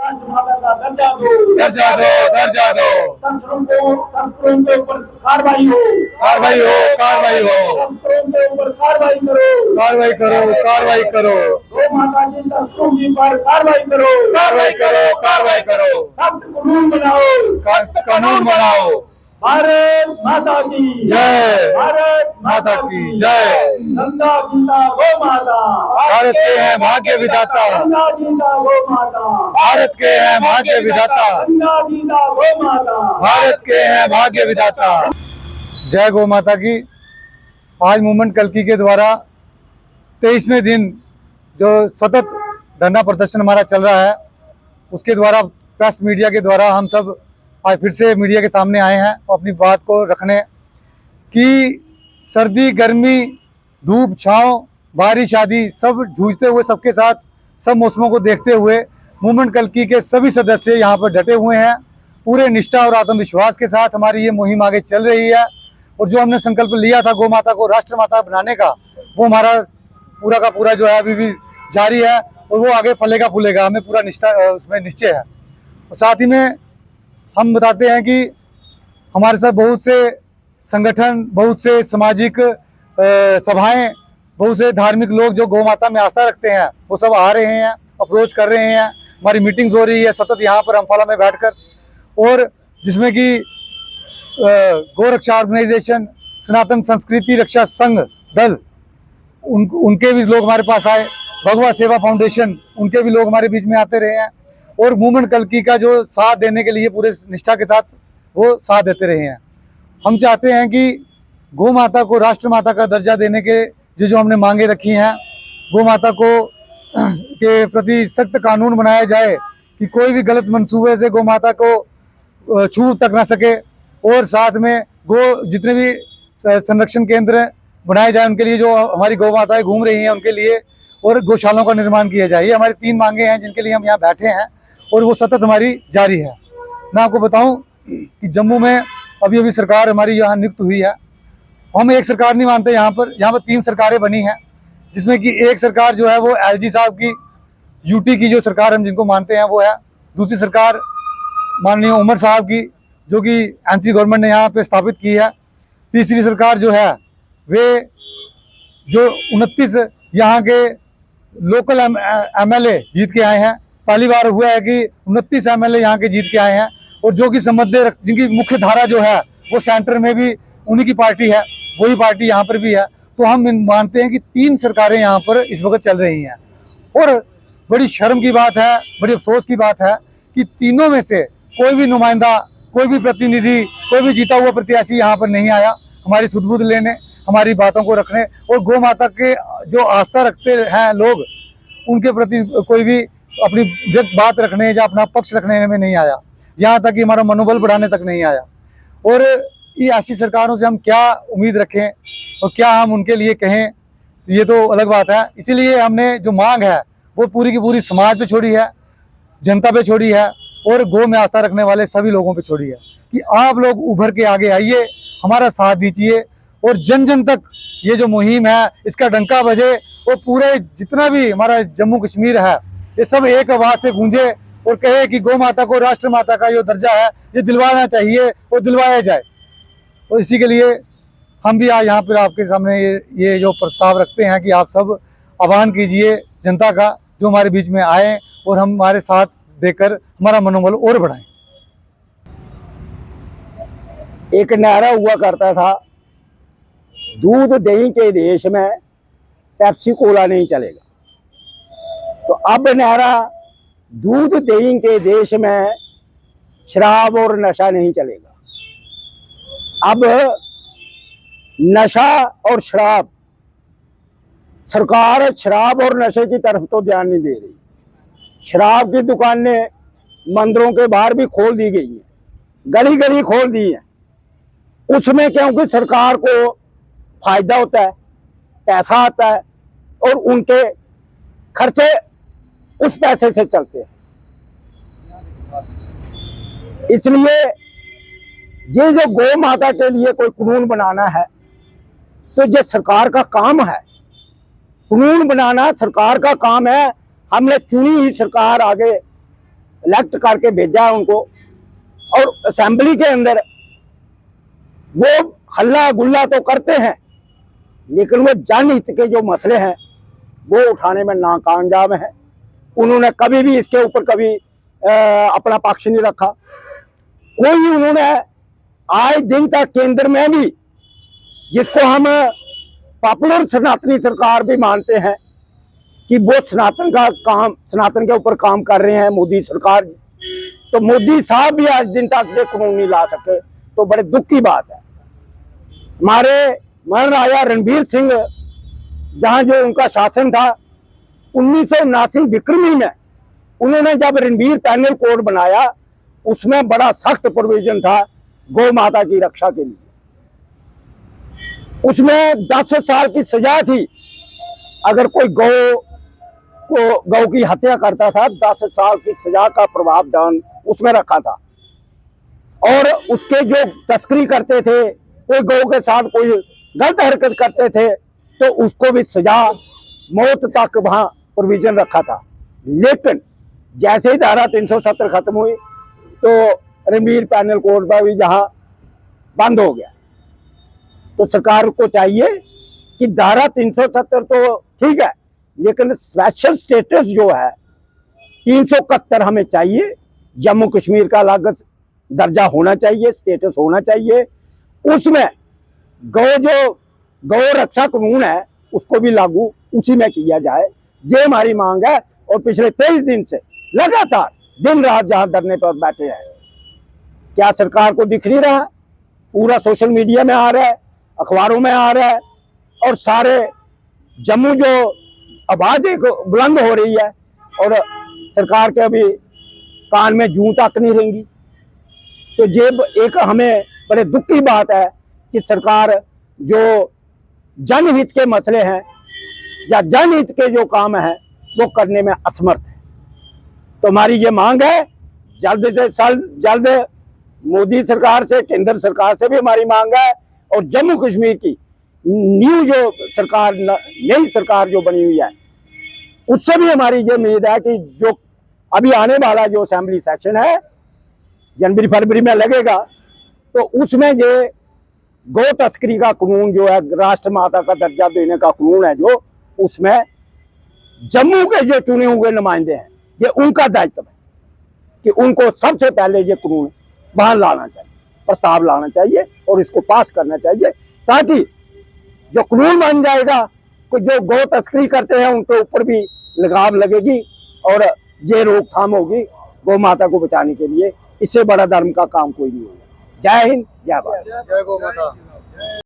राजमाता का दर्जा दो, दर्जा दो, दर्जा दो। तस्करों के ऊपर कार्रवाई हो, कार्रवाई हो, कार्रवाई हो। तस्करों के ऊपर कार्रवाई करो, कार्रवाई करो, कार्रवाई करो। गौ माता की तस्करों के ऊपर कार्रवाई करो, कार्रवाई करो, कार्रवाई करो। सख्त कानून बनाओ, कानून बनाओ। भारत माता की जय। भारत माता की जय। गंगा गीता गौ माता, भारत के हैं भाग्य विधाता। गंगा गीता गौ माता, भारत के हैं भाग्य विधाता। गंगा गीता गौ माता, भारत के हैं भाग्य विधाता। जय गौ माता की। आज मूवमेंट कल्की के द्वारा 23वें दिन जो सतत धरना प्रदर्शन हमारा चल रहा है, उसके द्वारा प्रेस मीडिया के द्वारा हम सब आज फिर से मीडिया के सामने आए हैं अपनी बात को रखने कि सर्दी गर्मी धूप छाँव बारिश आदि सब जूझते हुए सबके साथ सब मौसमों को देखते हुए मूवमेंट कल्की के सभी सदस्य यहाँ पर डटे हुए हैं। पूरे निष्ठा और आत्मविश्वास के साथ हमारी ये मुहिम आगे चल रही है और जो हमने संकल्प लिया था गौ माता को राष्ट्र माता बनाने का, वो हमारा पूरा का पूरा जो है अभी भी जारी है और वो आगे फलेगा फूलेगा। हमें पूरा निष्ठा उसमें निश्चय है। और साथ ही में हम बताते हैं कि हमारे साथ बहुत से संगठन, बहुत से सामाजिक सभाएं, बहुत से धार्मिक लोग जो गौ माता में आस्था रखते हैं वो सब आ रहे हैं, अप्रोच कर रहे हैं। हमारी मीटिंग्स हो रही है सतत यहाँ पर अम्फाला में बैठकर, और जिसमें कि गौ रक्षा ऑर्गेनाइजेशन, सनातन संस्कृति रक्षा संघ दल, उनके भी लोग हमारे पास आए, भगवा सेवा फाउंडेशन, उनके भी लोग हमारे बीच में आते रहे हैं और मूवमेंट कल्की का जो साथ देने के लिए पूरे निष्ठा के साथ वो साथ देते रहे हैं। हम चाहते हैं कि गौ माता को राष्ट्र माता का दर्जा देने के जो हमने मांगे रखी हैं, गौ माता को के प्रति सख्त कानून बनाया जाए कि कोई भी गलत मंसूबे से गौ माता को छू तक ना सके, और साथ में गो जितने भी संरक्षण केंद्र बनाए जाए उनके लिए, जो हमारी गौ माताएं घूम रही हैं उनके लिए, और गौशालाओं का निर्माण किया जाए। ये हमारी 3 मांगे हैं जिनके लिए हम यहाँ बैठे हैं और वो सतत हमारी जारी है। मैं आपको बताऊं कि जम्मू में अभी अभी सरकार हमारी यहाँ नियुक्त हुई है। हम एक सरकार नहीं मानते, यहाँ पर 3 सरकारें बनी हैं, जिसमें कि एक सरकार जो है वो एलजी साहब की, यूटी की जो सरकार हम जिनको मानते हैं वो है। दूसरी सरकार माननीय उमर साहब की, जो कि एनसी गवर्नमेंट ने यहाँ पे स्थापित की है। तीसरी सरकार जो है वे जो 29 यहाँ के लोकल एमएलए जीत के आए हैं। पहली बार हुआ है कि 29 एमएलए यहाँ के जीत के आए हैं, और जो कि संबंध जिनकी मुख्य धारा जो है वो सेंटर में भी उन्हीं की पार्टी है, वही पार्टी यहाँ पर भी है। तो हम मानते हैं कि 3 सरकारें यहाँ पर इस वक्त चल रही हैं, और बड़ी शर्म की बात है, बड़ी अफसोस की बात है कि तीनों में से कोई भी नुमाइंदा, कोई भी प्रतिनिधि, कोई भी जीता हुआ प्रत्याशी यहाँ पर नहीं आया हमारी सुध-बुध लेने, हमारी बातों को रखने, और गौ माता के जो आस्था रखते हैं लोग उनके प्रति कोई भी अपनी व्यक्त बात रखने या अपना पक्ष रखने में नहीं आया, यहाँ तक कि हमारा मनोबल बढ़ाने तक नहीं आया। और ये ऐसी सरकारों से हम क्या उम्मीद रखें और क्या हम उनके लिए कहें, ये तो अलग बात है। इसीलिए हमने जो मांग है वो पूरी की पूरी समाज पे छोड़ी है, जनता पे छोड़ी है, और गौ में आस्था रखने वाले सभी लोगों पे छोड़ी है कि आप लोग उभर के आगे आइए, हमारा साथ दीजिए, और जन जन तक ये जो मुहिम है इसका डंका बजे, और पूरे जितना भी हमारा जम्मू कश्मीर है ये सब एक आवाज से गूंजे और कहे कि गौ माता को राष्ट्र माता का जो दर्जा है ये दिलवाना चाहिए और दिलवाया जाए। तो इसी के लिए हम भी आज यहाँ पर आपके सामने ये जो प्रस्ताव रखते हैं कि आप सब आह्वान कीजिए जनता का, जो हमारे बीच में आए और हम हमारे साथ देकर हमारा मनोबल और बढ़ाएं। एक नारा हुआ करता था, दूध दही के देश में पेप्सी कोला नहीं चलेगा। तो अब नारा, दूध दही के देश में शराब और नशा नहीं चलेगा। अब नशा और शराब, सरकार शराब और नशे की तरफ तो ध्यान नहीं दे रही। शराब की दुकानें मंदिरों के बाहर भी खोल दी गई हैं, गली गली खोल दी हैं। उसमें क्योंकि सरकार को फायदा होता है, पैसा आता है, और उनके खर्चे उस पैसे से चलते हैं। इसलिए ये जो गौ माता के लिए कोई कानून बनाना है तो ये सरकार का काम है। कानून बनाना सरकार का काम है। हमने चुनी ही सरकार आगे इलेक्ट करके भेजा है उनको, और असेंबली के अंदर वो हल्ला गुल्ला तो करते हैं, लेकिन वो जनहित के जो मसले हैं वो उठाने में नाकामयाब है। उन्होंने कभी भी इसके ऊपर कभी अपना पक्ष नहीं रखा। कोई उन्होंने आज दिन तक केंद्र में भी, जिसको हम पॉपुलर सनातनी सरकार भी मानते हैं कि वो सनातन के ऊपर काम कर रहे हैं मोदी सरकार, तो मोदी साहब भी आज दिन तक ये कानून नहीं ला सके, तो बड़े दुख की बात है। हमारे महाराजा रणबीर सिंह, जहां जो उनका शासन था 1979 विक्रमी में, उन्होंने जब रणबीर पैनल कोड बनाया उसमें बड़ा सख्त प्रोविजन था गौ माता की रक्षा के लिए। उसमें 10 साल की सजा थी अगर कोई गौ की हत्या करता था, 10 साल की सजा का प्रावधान उसमें रखा था। और उसके जो तस्करी करते थे, कोई गौ के साथ कोई गलत हरकत करते थे, तो उसको भी सजा मौत तक वहां प्रोविजन रखा था। लेकिन जैसे ही धारा 370 खत्म हुई तो रणबीर पैनल कोड पर भी जहां बंद हो गया। तो सरकार को चाहिए कि धारा 370 तो ठीक है, लेकिन स्पेशल स्टेटस जो है 371 हमें चाहिए। जम्मू कश्मीर का अलग दर्जा होना चाहिए, स्टेटस होना चाहिए। उसमें गौ रक्षा कानून है उसको भी लागू उसी में किया जाए, ये हमारी मांग है। और पिछले 23 दिन से लगातार दिन रात जहां धरने पर बैठे हैं, क्या सरकार को दिख नहीं रहा? पूरा सोशल मीडिया में आ रहा है, अखबारों में आ रहा है, और सारे जम्मू जो आवाज एक बुलंद हो रही है, और सरकार के अभी कान में जूं तक नहीं रहेंगी। तो ये एक हमें बड़े दुख की बात है कि सरकार जो जनहित के मसले हैं या जनहित के जो काम है वो करने में असमर्थ है। तो हमारी ये मांग है, जल्द से जल्द मोदी सरकार से, केंद्र सरकार से भी हमारी मांग है, और जम्मू कश्मीर की न्यू जो सरकार, नई सरकार जो बनी हुई है, उससे भी हमारी ये उम्मीद है कि जो अभी आने वाला जो असेंबली सेशन है जनवरी फरवरी में लगेगा, तो उसमें ये गौ तस्करी का कानून जो है, राष्ट्र माता का दर्जा देने का कानून है, जो उसमें जम्मू के जो चुने हुए नुमाइंदे हैं, ये उनका दायित्व है कि उनको सबसे पहले ये कानून बाहर लाना चाहिए, प्रस्ताव लाना चाहिए और इसको पास करना चाहिए, ताकि जो कानून बन जाएगा कि जो गौ तस्करी करते हैं उनके ऊपर भी लगाम लगेगी और ये रोकथाम होगी गौ माता को बचाने के लिए। इससे बड़ा धर्म का काम कोई नहीं होगा। जय हिंद, जय भारत। जय गौ माता।